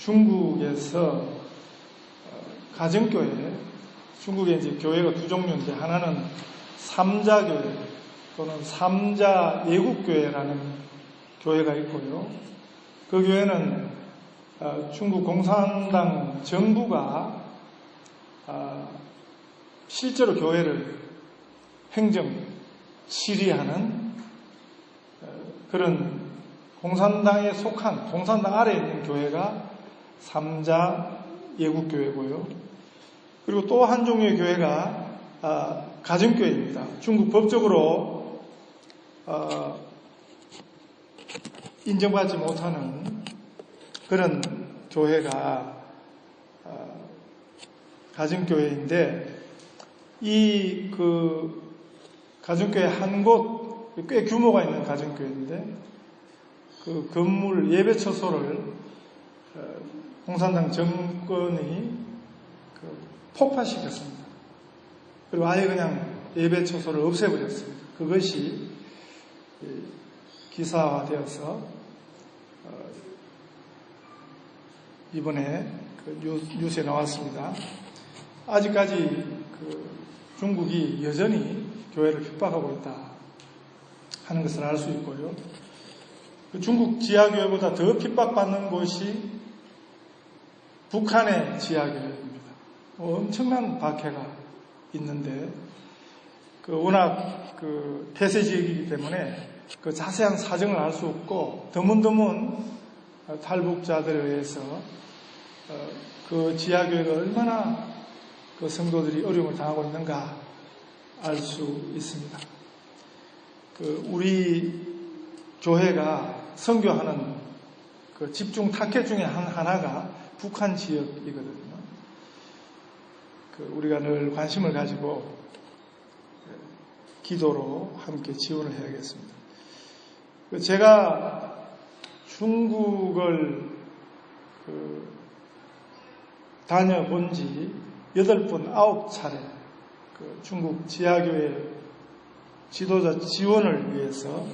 중국에서 가정교회, 중국에 이제 교회가 두 종류인데 하나는 삼자교회 또는 삼자 예국교회라는 교회가 있고요. 그 교회는 중국 공산당 정부가 실제로 교회를 행정 지휘하는 그런 공산당에 속한 공산당 아래에 있는 교회가 삼자 예국교회고요. 그리고 또 한 종류의 교회가 가정교회입니다. 중국 법적으로 인정받지 못하는 그런 교회가 가정교회인데 이 가정교회 한 곳 꽤 규모가 있는 가정교회인데 그 건물 예배처소를 공산당 정권이 폭파시켰습니다. 그리고 아예 그냥 예배처소를 없애버렸습니다. 그것이 기사화되어서 이번에 뉴스에 나왔습니다. 아직까지 중국이 여전히 교회를 핍박하고 있다 하는 것을 알 수 있고요. 중국 지하교회보다 더 핍박받는 곳이 북한의 지하교회입니다. 엄청난 박해가 있는데 워낙 폐쇄 지역이기 때문에 자세한 사정을 알 수 없고 드문드문 탈북자들에 의해서 지하교회가 얼마나 성도들이 어려움을 당하고 있는가 알 수 있습니다. 우리 교회가 선교하는 집중 타켓 중에 하나가 북한 지역이거든요. 우리가 늘 관심을 가지고 기도로 함께 지원을 해야겠습니다. 제가 중국을 다녀본 지 8번, 9차례 중국 지하교회 지도자 지원을 위해서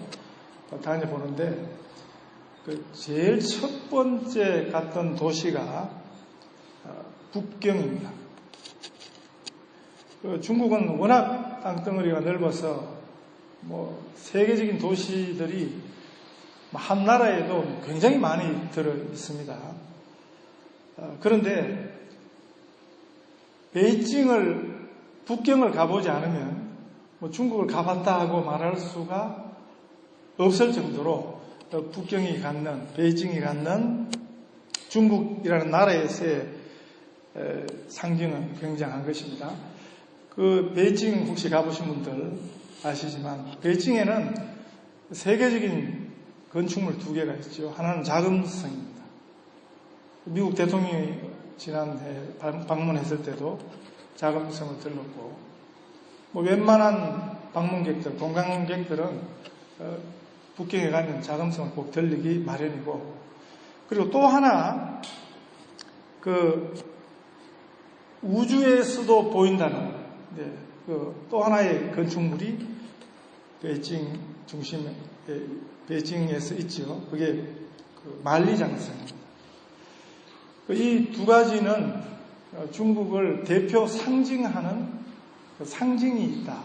다녀보는데 제일 첫 번째 갔던 도시가 북경입니다. 중국은 워낙 땅덩어리가 넓어서 세계적인 도시들이 한 나라에도 굉장히 많이 들어 있습니다. 그런데 북경을 가보지 않으면 중국을 가봤다 하고 말할 수가 없을 정도로 베이징이 갖는 중국이라는 나라에서의 상징은 굉장한 것입니다. 베이징 혹시 가보신 분들 아시지만 베이징에는 세계적인 건축물 2개가 있죠. 하나는 자금성입니다. 미국 대통령이 지난해 방문했을 때도 자금성을 들렀고 웬만한 방문객들, 관광객들은 북경에 가면 자금성을 꼭 들리기 마련이고 그리고 또 하나 우주에서도 보인다는 또 하나의 건축물이 베이징 중심에 베이징에서 있죠. 그게 만리장성입니다. 이 두 가지는 중국을 대표 상징하는 상징이 있다.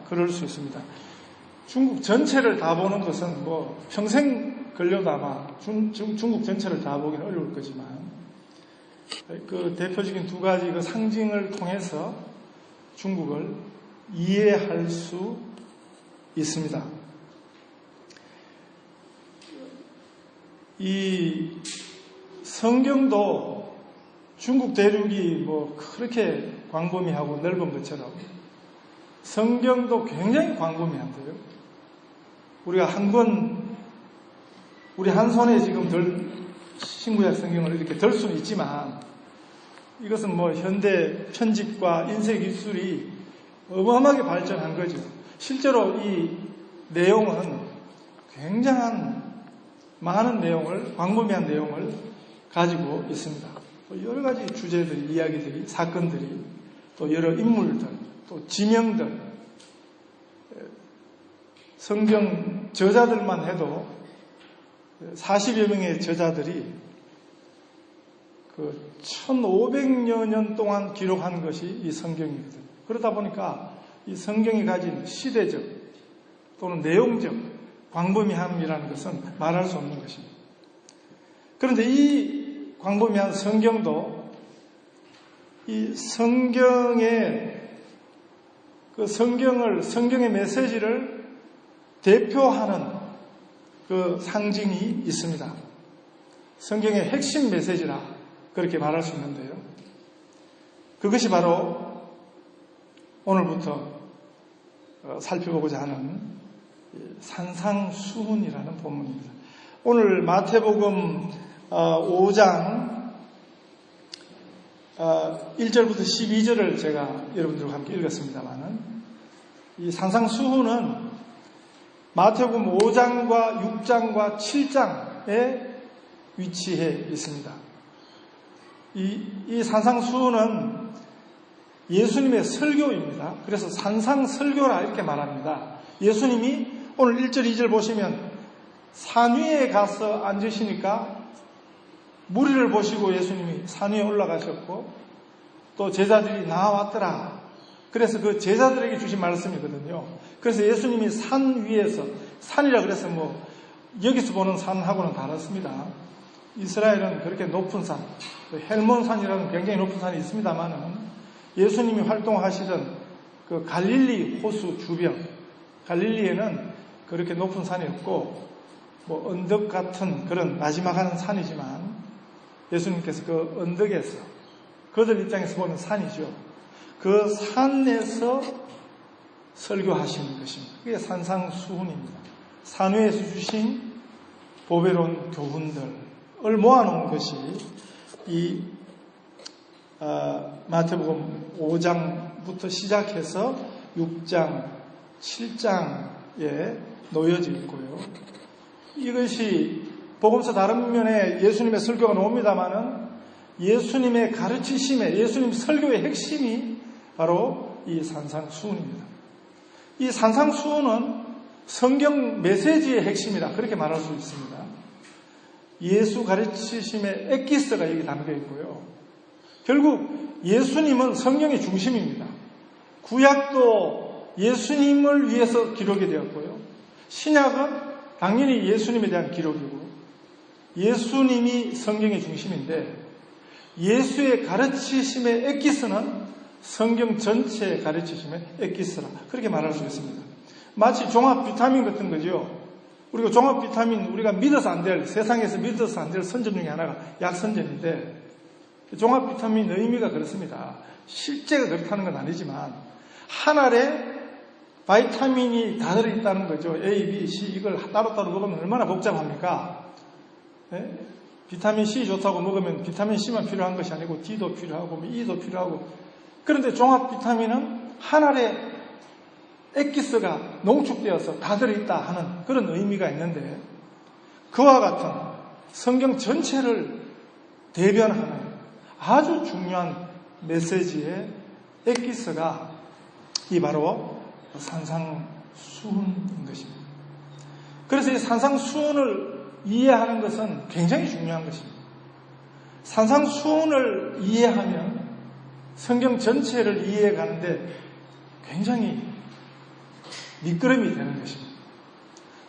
그럴 수 있습니다. 중국 전체를 다 보는 것은 평생 걸려도 아마 중국 전체를 다 보기는 어려울 거지만 대표적인 두 가지 상징을 통해서 중국을 이해할 수 있습니다. 이 성경도 중국 대륙이 그렇게 광범위하고 넓은 것처럼 성경도 굉장히 광범위한데요. 우리가 우리 한 손에 지금 신구약 성경을 이렇게 들 수는 있지만 이것은 현대 편집과 인쇄 기술이 어마어마하게 발전한 거죠. 실제로 이 내용은 굉장한 많은 내용을, 광범위한 내용을 가지고 있습니다. 여러 가지 주제들, 이야기들이, 사건들이, 또 여러 인물들, 또 지명들, 성경 저자들만 해도 40여 명의 저자들이 그 1500여 년 동안 기록한 것이 이 성경이거든요. 그러다 보니까 이 성경이 가진 시대적 또는 내용적 광범위함이라는 것은 말할 수 없는 것입니다. 그런데 이 광범위한 성경도 이 성경의 성경의 메시지를 대표하는 그 상징이 있습니다. 성경의 핵심 메시지라 그렇게 말할 수 있는데요. 그것이 바로 오늘부터 살펴보고자 하는 산상수훈이라는 본문입니다. 오늘 마태복음 5장 1절부터 12절을 제가 여러분들과 함께 읽었습니다만, 이 산상수훈은 마태복음 5장과 6장과 7장에 위치해 있습니다. 이 산상수훈은 예수님의 설교입니다. 그래서 산상설교라 이렇게 말합니다. 예수님이 오늘 1절, 2절 보시면 산 위에 가서 앉으시니까 무리를 보시고 예수님이 산 위에 올라가셨고 또 제자들이 나왔더라. 그래서 그 제자들에게 주신 말씀이거든요. 그래서 예수님이 산 위에서, 산이라 그래서 여기서 보는 산하고는 다릅니다. 이스라엘은 그렇게 높은 산, 헬몬산이라는 굉장히 높은 산이 있습니다만은 예수님이 활동하시던 그 갈릴리 호수 주변, 갈릴리에는 그렇게 높은 산이 없고 언덕 같은 그런 마지막하는 산이지만 예수님께서 그 언덕에서, 그들 입장에서 보는 산이죠. 그 산에서 설교하시는 것입니다. 그게 산상수훈입니다. 산 위에서 주신 보배로운 교훈들을 모아놓은 것이 이 마태복음 5장부터 시작해서 6장, 7장에 놓여져 있고요. 이것이 복음서 다른 면에 예수님의 설교가 나옵니다마는 예수님의 가르치심에, 예수님 설교의 핵심이 바로 이 산상수훈입니다. 이 산상수훈은 성경 메시지의 핵심이라 그렇게 말할 수 있습니다. 예수 가르치심의 엑기스가 여기 담겨 있고요. 결국 예수님은 성경의 중심입니다. 구약도 예수님을 위해서 기록이 되었고요. 신약은 당연히 예수님에 대한 기록이고 예수님이 성경의 중심인데 예수의 가르치심의 엑기스는 성경 전체의 가르치심의 엑기스라 그렇게 말할 수 있습니다. 마치 종합 비타민 같은 거죠. 우리가 종합 비타민, 우리가 믿어서 안 될, 세상에서 믿어서 안 될 선전 중에 하나가 약선전인데 종합 비타민 의미가 그렇습니다. 실제가 그렇다는 건 아니지만 한 알에 바이타민이 다 들어있다는 거죠. A, B, C 이걸 따로따로 먹으면 얼마나 복잡합니까? 네? 비타민 C 좋다고 먹으면 비타민 C만 필요한 것이 아니고 D도 필요하고 E도 필요하고, 그런데 종합 비타민은 한 알에 엑기스가 농축되어서 다 들어있다 하는 그런 의미가 있는데, 그와 같은 성경 전체를 대변하는 아주 중요한 메시지의 엑기스가 이 바로 산상수훈인 것입니다. 그래서 이 산상수훈을 이해하는 것은 굉장히 중요한 것입니다. 산상수훈을 이해하면 성경 전체를 이해해 가는데 굉장히 미끄럼이 되는 것입니다.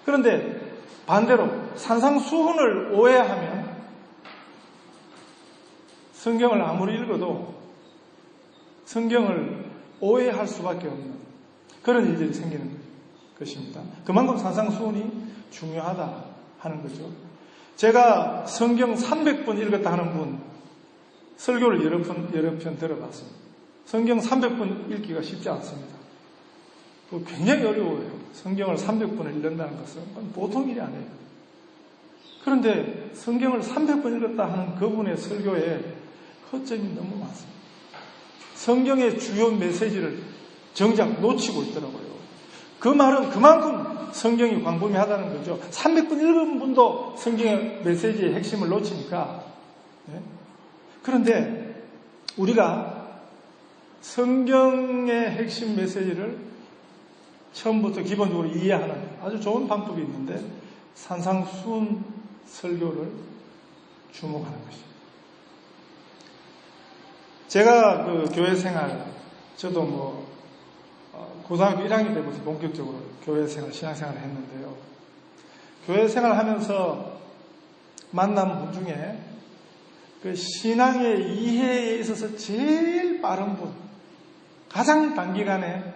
그런데 반대로 산상수훈을 오해하면 성경을 아무리 읽어도 성경을 오해할 수밖에 없는 그런 일들이 생기는 것입니다. 그만큼 산상수훈이 중요하다 하는 거죠. 제가 성경 300번 읽었다 하는 분 설교를 여러 편 들어봤습니다. 성경 300번 읽기가 쉽지 않습니다. 굉장히 어려워요. 성경을 300번을 읽는다는 것은 보통 일이 아니에요. 그런데 성경을 300번 읽었다 하는 그분의 설교에 허점이 너무 많습니다. 성경의 주요 메시지를 정작 놓치고 있더라고요. 그 말은 그만큼 성경이 광범위하다는 거죠. 300번 읽은 분도 성경의 메시지의 핵심을 놓치니까. 네? 그런데 우리가 성경의 핵심 메시지를 처음부터 기본적으로 이해하는 아주 좋은 방법이 있는데 산상수훈 설교를 주목하는 것입니다. 제가 그 교회 생활, 저도 고등학교 1학년 때부터 본격적으로 교회 생활, 신앙생활을 했는데요. 교회 생활을 하면서 만난 분 중에 그 신앙의 이해에 있어서 제일 빠른 분, 가장 단기간에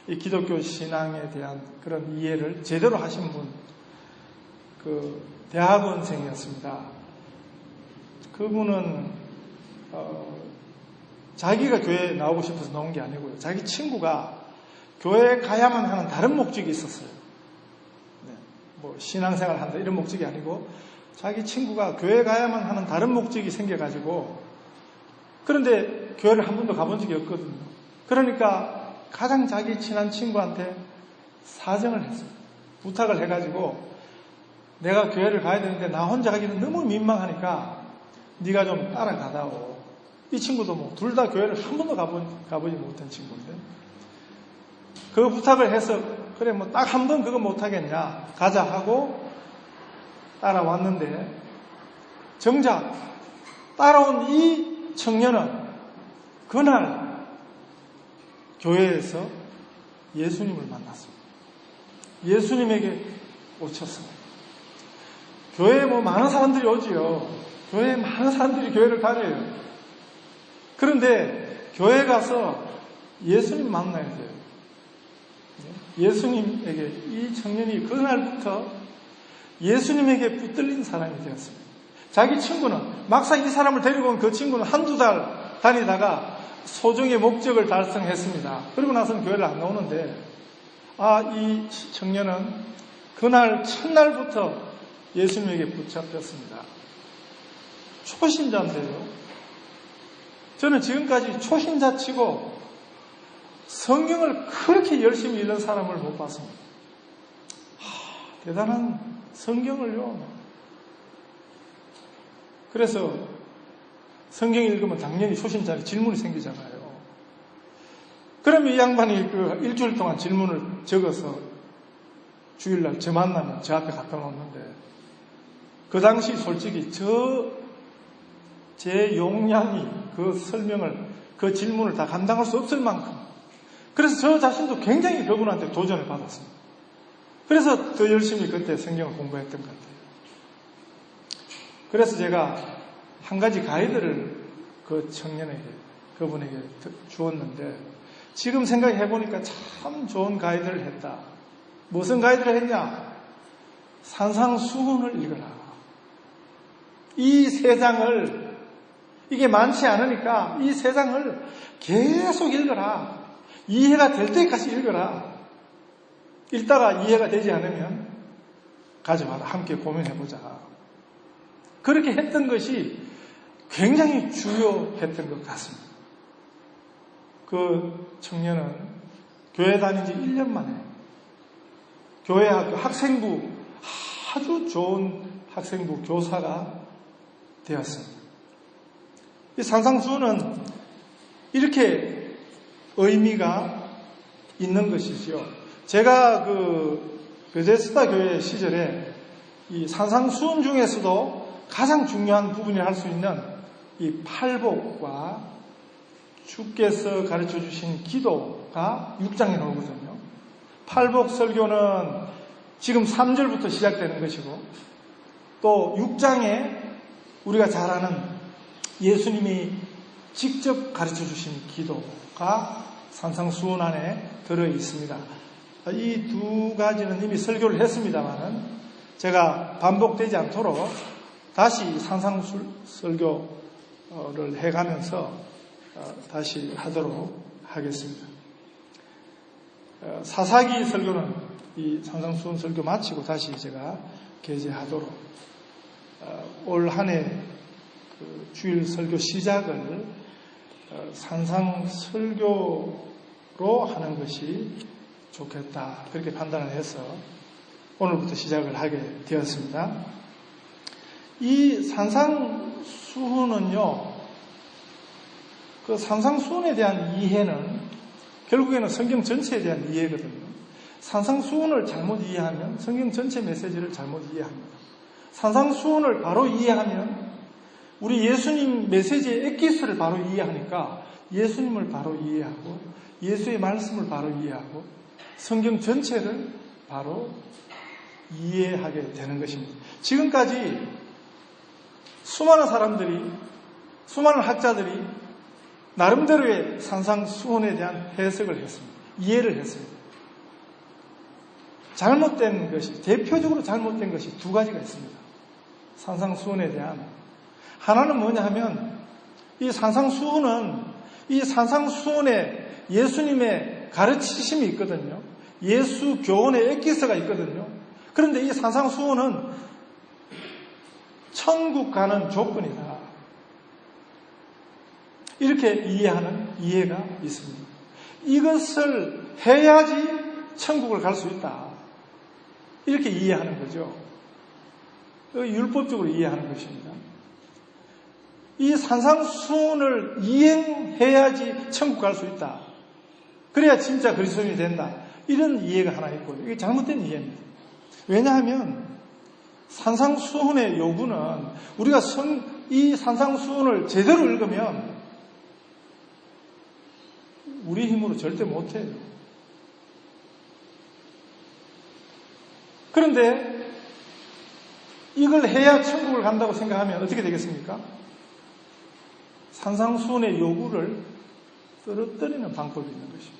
이 기독교 신앙에 대한 그런 이해를 제대로 하신 분, 그 대학원생이었습니다. 그분은 자기가 교회에 나오고 싶어서 나온 게 아니고요. 자기 친구가 교회에 가야만 하는 다른 목적이 있었어요. 신앙생활을 한다 이런 목적이 아니고 자기 친구가 교회에 가야만 하는 다른 목적이 생겨가지고, 그런데 교회를 한 번도 가본 적이 없거든요. 그러니까 가장 자기 친한 친구한테 사정을 했어요. 부탁을 해가지고 내가 교회를 가야 되는데 나 혼자 가기는 너무 민망하니까 네가 좀 따라가다오. 이 친구도 둘 다 교회를 한 번도 가보지 못한 친구인데, 그 부탁을 해서 그래 딱 한 번 그거 못하겠냐 가자 하고 따라왔는데, 정작 따라온 이 청년은 그날 교회에서 예수님을 만났습니다. 예수님에게 꽂혔습니다. 교회에 많은 사람들이 오지요. 교회에 많은 사람들이 교회를 다녀요. 그런데 교회 가서 예수님 만나야 돼요. 예수님에게 이 청년이 그날부터 예수님에게 붙들린 사람이 되었습니다. 자기 친구는, 막상 이 사람을 데리고 온 그 친구는 한두 달 다니다가 소정의 목적을 달성했습니다. 그리고 나서는 교회를 안 나오는데, 이 청년은 그날 첫날부터 예수님에게 붙잡혔습니다. 초신자인데요. 저는 지금까지 초신자치고 성경을 그렇게 열심히 읽는 사람을 못 봤습니다. 대단한 성경을요. 그래서 성경 읽으면 당연히 초신자는 질문이 생기잖아요. 그러면 이 양반이 그 일주일 동안 질문을 적어서 주일날 저 만나면 저 앞에 갖다 놓는데, 그 당시 솔직히 제 용량이 그 설명을, 그 질문을 다 감당할 수 없을 만큼, 그래서 저 자신도 굉장히 그분한테 도전을 받았습니다. 그래서 더 열심히 그때 성경을 공부했던 것 같아요. 그래서 제가 한 가지 가이드를 그 청년에게, 그분에게 주었는데, 지금 생각해보니까 참 좋은 가이드를 했다. 무슨 가이드를 했냐? 산상수훈을 읽어라. 이 세상을, 이게 많지 않으니까 이 세상을 계속 읽어라. 이해가 될 때까지 읽어라. 읽다가 이해가 되지 않으면 가져와라. 함께 고민해보자. 그렇게 했던 것이 굉장히 주요했던 것 같습니다. 그 청년은 교회 다닌 지 1년 만에 교회 학생부, 아주 좋은 학생부 교사가 되었습니다. 이 산상수훈은 이렇게 의미가 있는 것이지요. 제가 그 베데스다 교회 시절에 이 산상수훈 중에서도 가장 중요한 부분이라 할 수 있는 이 팔복과 주께서 가르쳐 주신 기도가 6장에 나오거든요. 팔복 설교는 지금 3절부터 시작되는 것이고, 또 6장에 우리가 잘 아는 예수님이 직접 가르쳐 주신 기도가 산상수훈 안에 들어 있습니다. 이 두 가지는 이미 설교를 했습니다만은 제가 반복되지 않도록 다시 산상설교를 해가면서 다시 하도록 하겠습니다. 사사기 설교는 이 산상수훈 설교 마치고 다시 제가 게재하도록, 올 한 해 주일 설교 시작을 산상설교로 하는 것이 좋겠다, 그렇게 판단을 해서 오늘부터 시작을 하게 되었습니다. 이 산상수훈은요, 그 산상수훈에 대한 이해는 결국에는 성경 전체에 대한 이해거든요. 산상수훈을 잘못 이해하면 성경 전체 메시지를 잘못 이해합니다. 산상수훈을 바로 이해하면 우리 예수님 메시지의 엑기스를 바로 이해하니까 예수님을 바로 이해하고 예수의 말씀을 바로 이해하고 성경 전체를 바로 이해하게 되는 것입니다. 지금까지 수많은 사람들이, 수많은 학자들이 나름대로의 산상수훈에 대한 해석을 했습니다. 이해를 했어요. 잘못된 것이, 대표적으로 잘못된 것이 두 가지가 있습니다. 산상수훈에 대한. 하나는 뭐냐 하면 이 산상수훈에 예수님의 가르치심이 있거든요. 예수 교훈의 엑기스가 있거든요. 그런데 이 산상수훈은 천국 가는 조건이다. 이렇게 이해하는 이해가 있습니다. 이것을 해야지 천국을 갈 수 있다. 이렇게 이해하는 거죠. 율법적으로 이해하는 것입니다. 이 산상수훈을 이행해야지 천국 갈 수 있다. 그래야 진짜 그리스도인이 된다. 이런 이해가 하나 있고요. 이게 잘못된 이해입니다. 왜냐하면 산상수훈의 요구는 우리가 이 산상수훈을 제대로 읽으면 우리 힘으로 절대 못해요. 그런데 이걸 해야 천국을 간다고 생각하면 어떻게 되겠습니까? 산상수훈의 요구를 떨어뜨리는 방법이 있는 것입니다.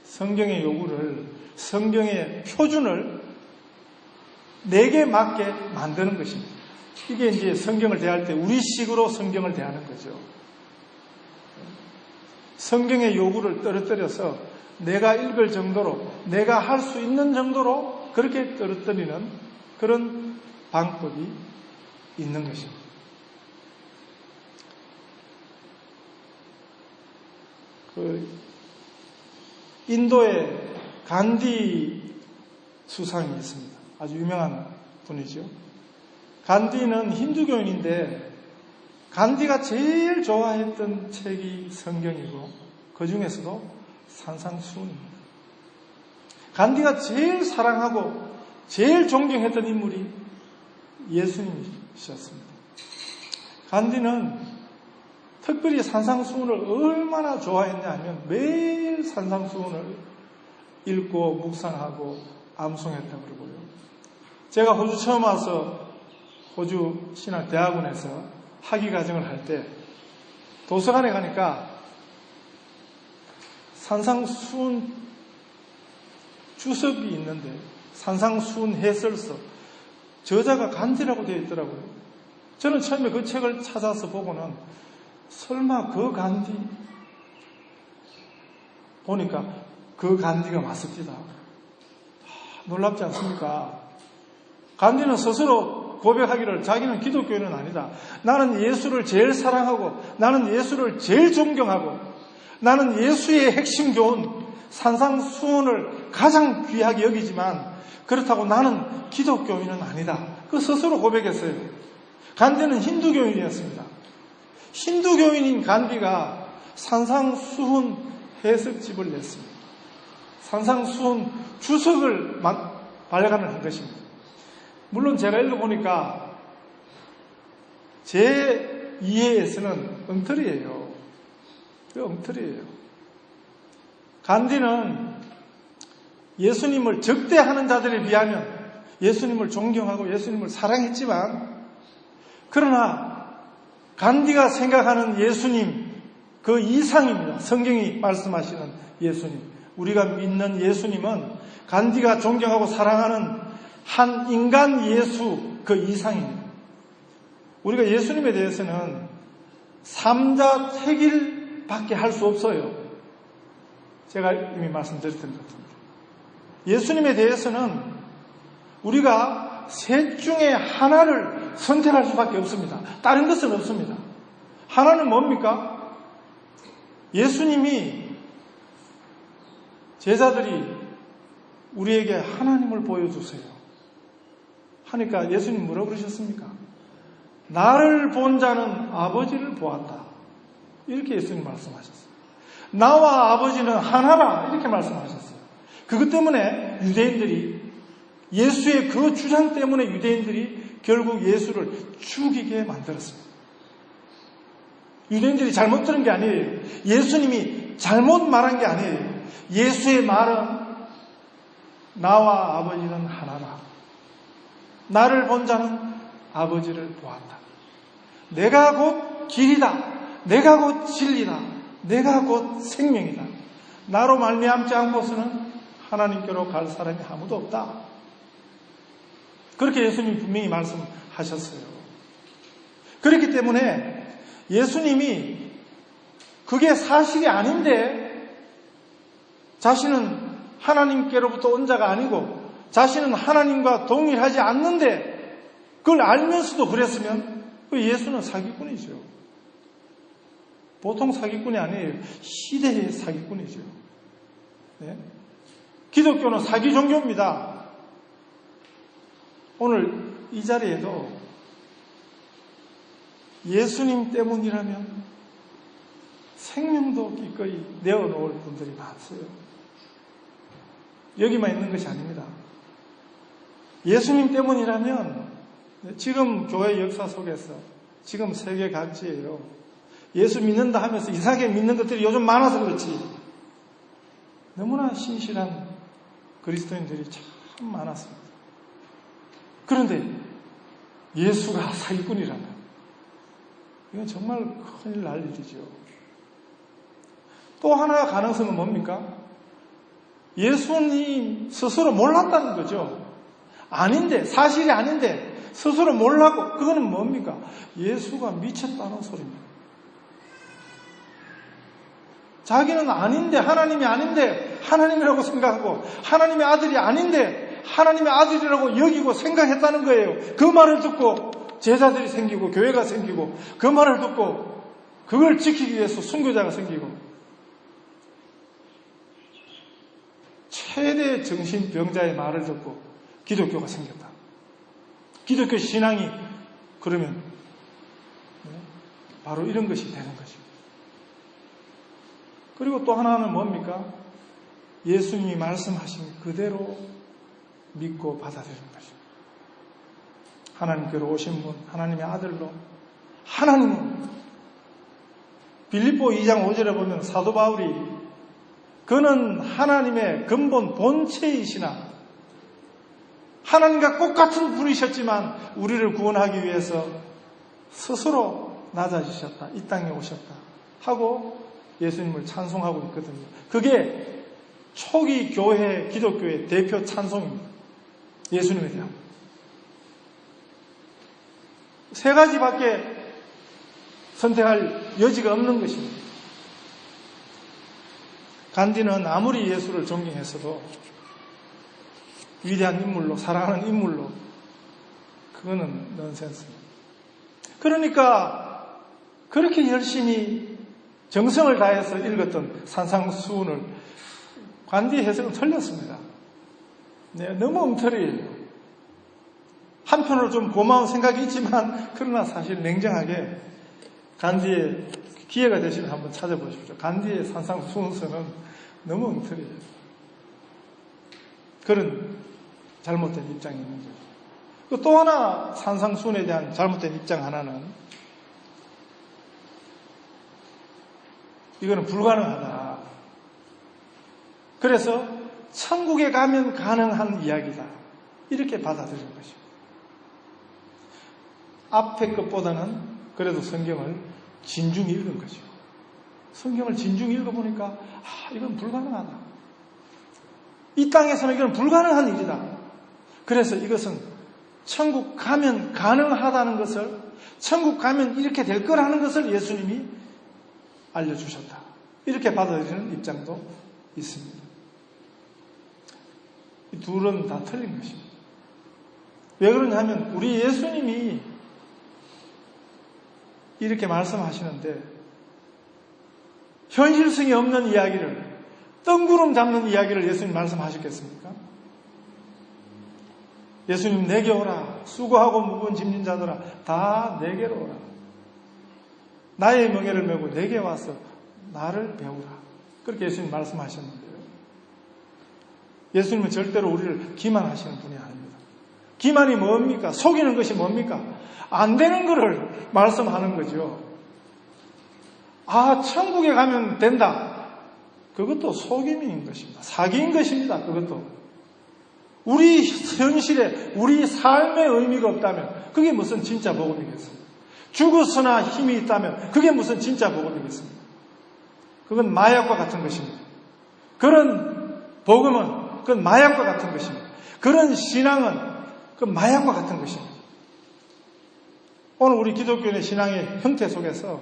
성경의 요구를, 성경의 표준을 내게 맞게 만드는 것입니다. 이게 이제 성경을 대할 때 우리식으로 성경을 대하는 거죠. 성경의 요구를 떨어뜨려서 내가 읽을 정도로, 내가 할 수 있는 정도로 그렇게 떨어뜨리는 그런 방법이 있는 것입니다. 인도에 간디 수상이 있습니다. 아주 유명한 분이죠. 간디는 힌두교인인데 간디가 제일 좋아했던 책이 성경이고 그 중에서도 산상수훈입니다. 간디가 제일 사랑하고 제일 존경했던 인물이 예수님이셨습니다. 간디는 특별히 산상수훈을 얼마나 좋아했냐 하면 매일 산상수훈을 읽고 묵상하고 암송했다고 그러고요. 제가 호주 처음 와서 호주 신학대학원에서 학위과정을 할 때 도서관에 가니까 산상수훈 주석이 있는데 산상수훈 해설서 저자가 간디라고 되어 있더라고요. 저는 처음에 그 책을 찾아서 보고는 설마 그 간디 보니까 그 간디가 맞습니다. 놀랍지 않습니까? 간디는 스스로 고백하기를 자기는 기독교인은 아니다. 나는 예수를 제일 사랑하고 나는 예수를 제일 존경하고 나는 예수의 핵심 교훈 산상수훈을 가장 귀하게 여기지만 그렇다고 나는 기독교인은 아니다. 그 스스로 고백했어요. 간디는 힌두교인이었습니다. 힌두교인인 간디가 산상수훈 해석집을 냈습니다. 산상수훈 주석을 발간을 한 것입니다. 물론 제가 읽어보니까 제 이해에서는 엉터리예요. 엉터리예요. 간디는 예수님을 적대하는 자들에 비하면 예수님을 존경하고 예수님을 사랑했지만 그러나 간디가 생각하는 예수님 그 이상입니다. 성경이 말씀하시는 예수님. 우리가 믿는 예수님은 간디가 존경하고 사랑하는 한 인간 예수 그 이상입니다. 우리가 예수님에 대해서는 삼자 택일밖에 할 수 없어요. 제가 이미 말씀드렸던 것 같습니다. 예수님에 대해서는 우리가 셋 중에 하나를 선택할 수밖에 없습니다. 다른 것은 없습니다. 하나는 뭡니까? 예수님이 제자들이 우리에게 하나님을 보여주세요 하니까 예수님 뭐라고 그러셨습니까? 나를 본 자는 아버지를 보았다. 이렇게 예수님 말씀하셨어요. 나와 아버지는 하나라 이렇게 말씀하셨어요. 그것 때문에 유대인들이 예수의 그 주장 때문에 유대인들이 결국 예수를 죽이게 만들었습니다. 유대인들이 잘못 들은 게 아니에요. 예수님이 잘못 말한 게 아니에요. 예수의 말은 나와 아버지는 하나다. 나를 본 자는 아버지를 보았다. 내가 곧 길이다. 내가 곧 진리다. 내가 곧 생명이다. 나로 말미암지 않고서는 하나님께로 갈 사람이 아무도 없다. 그렇게 예수님이 분명히 말씀하셨어요. 그렇기 때문에 예수님이 그게 사실이 아닌데 자신은 하나님께로부터 온 자가 아니고 자신은 하나님과 동일하지 않는데 그걸 알면서도 그랬으면 그 예수는 사기꾼이죠. 보통 사기꾼이 아니에요. 시대의 사기꾼이죠. 네? 기독교는 사기 종교입니다. 오늘 이 자리에도 예수님 때문이라면 생명도 기꺼이 내어놓을 분들이 많았어요. 여기만 있는 것이 아닙니다. 예수님 때문이라면 지금 교회 역사 속에서 지금 세계 각지에요. 예수 믿는다 하면서 이상하게 믿는 것들이 요즘 많아서 그렇지 너무나 신실한 그리스도인들이 참 많았습니다. 그런데 예수가 사기꾼이라면 이건 정말 큰일 날 일이죠. 또 하나의 가능성은 뭡니까? 예수님 스스로 몰랐다는 거죠. 아닌데, 사실이 아닌데 스스로 몰랐고 그거는 뭡니까? 예수가 미쳤다는 소리입니다. 자기는 아닌데, 하나님이 아닌데 하나님이라고 생각하고 하나님의 아들이 아닌데 하나님의 아들이라고 여기고 생각했다는 거예요. 그 말을 듣고 제자들이 생기고 교회가 생기고 그 말을 듣고 그걸 지키기 위해서 순교자가 생기고 최대 정신병자의 말을 듣고 기독교가 생겼다. 기독교 신앙이 그러면 바로 이런 것이 되는 것이고 그리고 또 하나는 뭡니까? 예수님이 말씀하신 그대로 믿고 받아들이는 것입니다. 하나님께로 오신 분, 하나님의 아들로 하나님은 빌립보 2장 5절에 보면 사도 바울이 그는 하나님의 근본 본체이시나 하나님과 똑같은 분이셨지만 우리를 구원하기 위해서 스스로 낮아지셨다. 이 땅에 오셨다. 하고 예수님을 찬송하고 있거든요. 그게 초기 교회, 기독교의 대표 찬송입니다. 예수님에 대한. 세 가지밖에 선택할 여지가 없는 것입니다. 간디는 아무리 예수를 존경했어도 위대한 인물로, 사랑하는 인물로 그거는 넌센스입니다. 그러니까 그렇게 열심히 정성을 다해서 읽었던 산상수훈을 간디의 해석은 틀렸습니다. 네, 너무 엉터리예요. 한편으로 좀 고마운 생각이 있지만 그러나 사실 냉정하게 간디의 기회가 되시면 한번 찾아보십시오. 간디의 산상수훈서는 너무 엉터리예요. 그런 잘못된 입장이 있는 거죠. 또 하나 산상수훈에 대한 잘못된 입장 하나는 이거는 불가능하다. 그래서 천국에 가면 가능한 이야기다. 이렇게 받아들이는 것입니다. 앞에 것보다는 그래도 성경을 진중히 읽은 거죠. 성경을 진중히 읽어보니까 이건 불가능하다. 이 땅에서는 이건 불가능한 일이다. 그래서 이것은 천국 가면 가능하다는 것을 천국 가면 이렇게 될 거라는 것을 예수님이 알려주셨다. 이렇게 받아들이는 입장도 있습니다. 이 둘은 다 틀린 것입니다. 왜 그러냐 하면 우리 예수님이 이렇게 말씀하시는데 현실성이 없는 이야기를 뜬구름 잡는 이야기를 예수님 말씀하셨겠습니까? 예수님 내게 오라 수고하고 무거운 짐진 자들아 다 내게로 오라 나의 멍에를 메고 내게 와서 나를 배우라 그렇게 예수님 말씀하셨는데요. 예수님은 절대로 우리를 기만하시는 분이 아닙니다. 기만이 뭡니까? 속이는 것이 뭡니까? 안 되는 것을 말씀하는 거죠. 아, 천국에 가면 된다. 그것도 속임인 것입니다. 사기인 것입니다. 그것도. 우리 현실에 우리 삶의 의미가 없다면 그게 무슨 진짜 복음이겠습니까? 죽었으나 힘이 있다면 그게 무슨 진짜 복음이겠습니까? 그건 마약과 같은 것입니다. 그런 복음은 그건 마약과 같은 것입니다. 그런 신앙은 그 마약과 같은 것입니다. 오늘 우리 기독교인의 신앙의 형태 속에서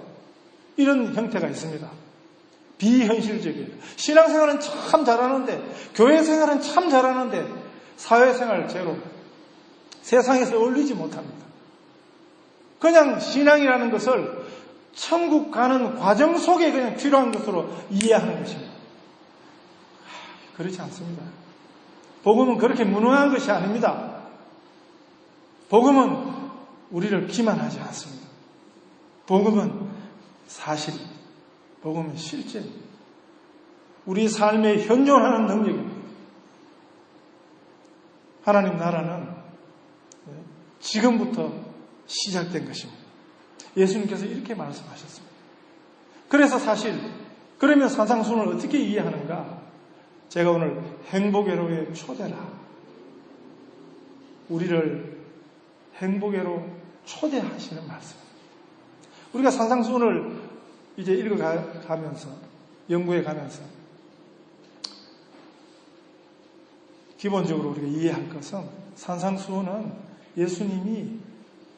이런 형태가 있습니다. 비현실적이에요. 신앙생활은 참 잘하는데, 교회생활은 참 잘하는데 사회생활 제로, 세상에서 어울리지 못합니다. 그냥 신앙이라는 것을 천국 가는 과정 속에 그냥 필요한 것으로 이해하는 것입니다. 그렇지 않습니다. 복음은 그렇게 무능한 것이 아닙니다. 복음은 우리를 기만하지 않습니다. 복음은 사실입니다. 복음은 실제입니다. 우리 삶에 현존하는 능력입니다. 하나님 나라는 지금부터 시작된 것입니다. 예수님께서 이렇게 말씀하셨습니다. 그래서 사실 그러면 산상수훈을 어떻게 이해하는가? 제가 오늘 행복회로의 초대라, 우리를 행복회로 초대하시는 말씀입니다. 우리가 산상수훈을 이제 읽어가면서, 연구해 가면서 기본적으로 우리가 이해할 것은, 산상수훈은 예수님이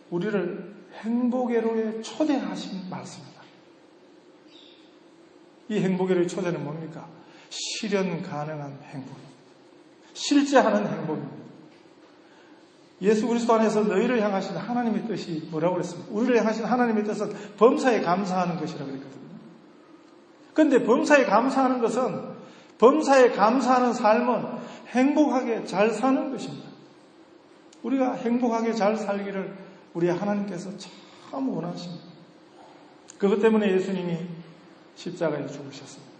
우리를 행복회로에 초대하신 말씀입니다. 이 행복회로의 초대는 뭡니까? 실현 가능한 행복입니다. 실제하는 행복입니다. 예수 그리스도 안에서 너희를 향하신 하나님의 뜻이 뭐라고 그랬습니까? 우리를 향하신 하나님의 뜻은 범사에 감사하는 것이라고 그랬거든요. 그런데 범사에 감사하는 것은, 범사에 감사하는 삶은 행복하게 잘 사는 것입니다. 우리가 행복하게 잘 살기를 우리 하나님께서 참 원하십니다. 그것 때문에 예수님이 십자가에 죽으셨습니다.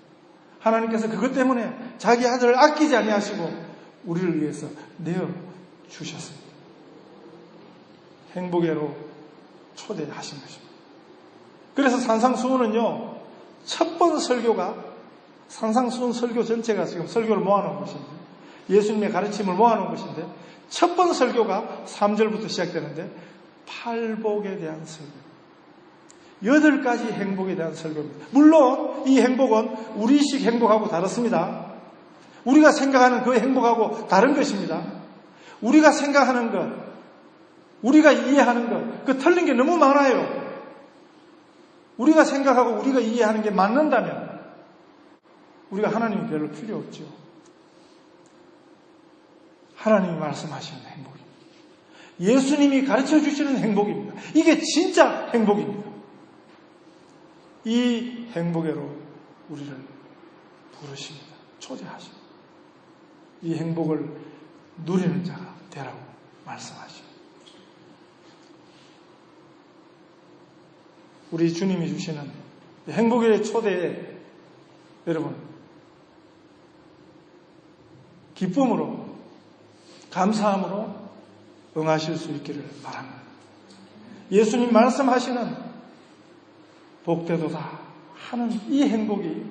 하나님께서 그것 때문에 자기 아들을 아끼지 아니하시고 우리를 위해서 내어 주셨습니다. 행복회로 초대하신 것입니다. 그래서 산상수훈은요, 첫 번 설교가, 산상수훈 설교 전체가 지금 설교를 모아놓은 것인데, 예수님의 가르침을 모아놓은 것인데, 첫 번 설교가 3절부터 시작되는데, 팔복에 대한 설교, 8가지 행복에 대한 설교입니다. 물론 이 행복은 우리식 행복하고 다릅니다. 우리가 생각하는 그 행복하고 다른 것입니다. 우리가 생각하는 것, 우리가 이해하는 것, 그 틀린 게 너무 많아요. 우리가 생각하고 우리가 이해하는 게 맞는다면 우리가 하나님이 별로 필요 없죠. 하나님이 말씀하시는 행복입니다. 예수님이 가르쳐 주시는 행복입니다. 이게 진짜 행복입니다. 이 행복으로 우리를 부르십니다. 초대하십니다. 이 행복을 누리는 자가 되라고 말씀하십니다. 우리 주님이 주시는 행복의 초대에 여러분 기쁨으로, 감사함으로 응하실 수 있기를 바랍니다. 예수님 말씀하시는 복되도다 하는 이 행복이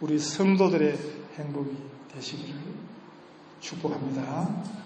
우리 성도들의 행복이 되시기를 축복합니다.